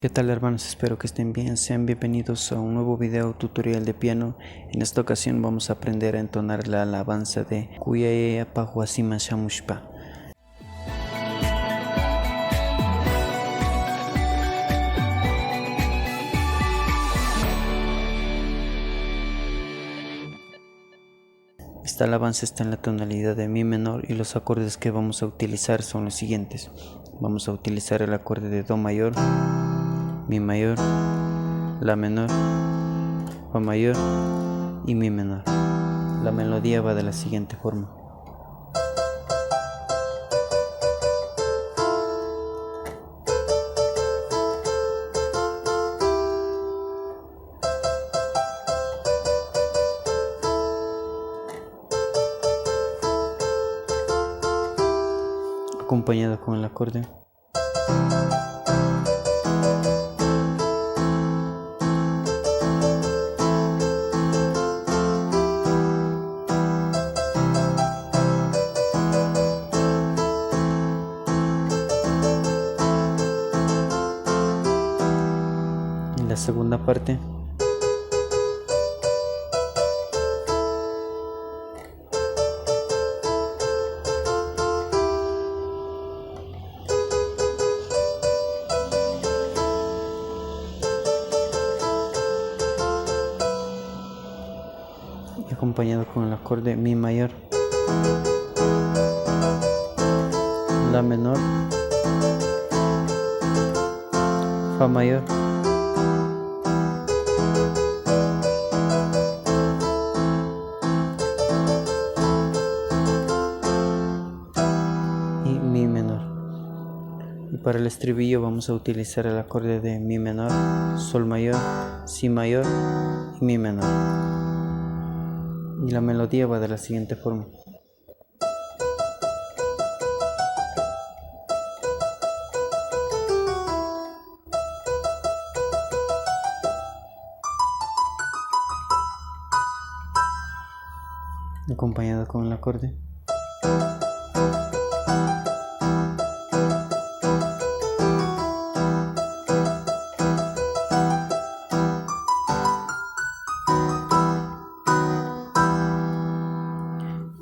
¿Qué tal, hermanos? Espero que estén bien. Sean bienvenidos a un nuevo video tutorial de piano. En esta ocasión vamos a aprender a entonar la alabanza de Kuyaye Pahuasima Shamushpa. Esta alabanza está en la tonalidad de mi menor y los acordes que vamos a utilizar son los siguientes. Vamos a utilizar el acorde de do mayor, mi mayor, la menor, fa mayor y mi menor. La melodía va de la siguiente forma. Acompañado con el acorde. En la segunda parte acompañado con el acorde mi mayor, la menor, fa mayor y mi menor. Y para el estribillo vamos a utilizar el acorde de mi menor, sol mayor, si mayor y mi menor. Y la melodía va de la siguiente forma. Acompañado con el acorde.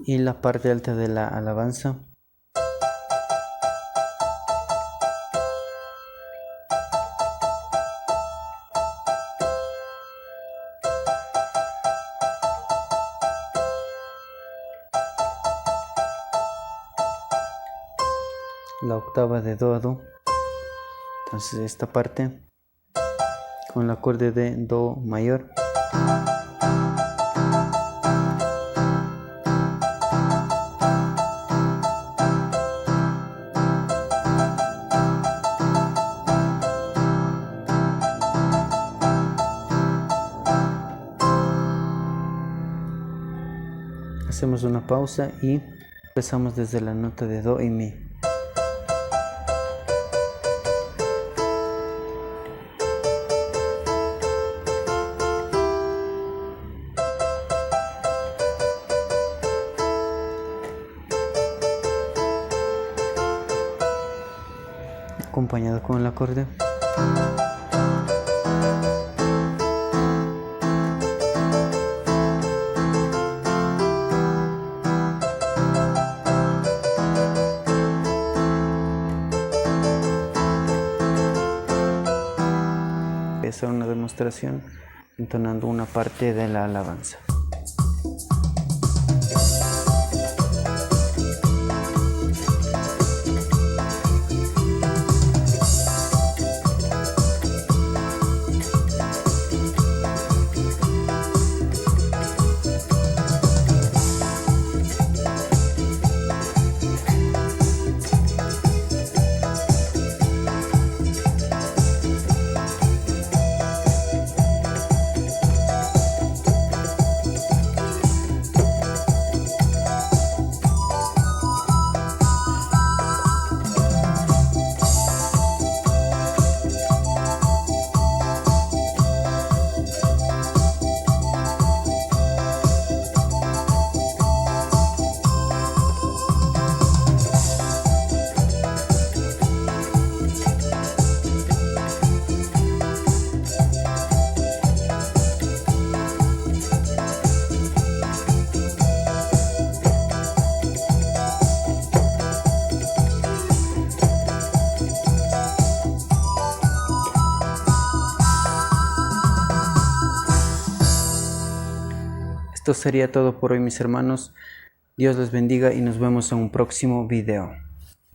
Y la parte alta de la alabanza. La octava de do a do. Entonces esta parte con el acorde de do mayor. Hacemos una pausa y empezamos desde la nota de do y mi. Acompañado con el acorde. Voy a hacer una demostración entonando una parte de la alabanza. Esto sería todo por hoy, mis hermanos. Dios les bendiga y nos vemos en un próximo video.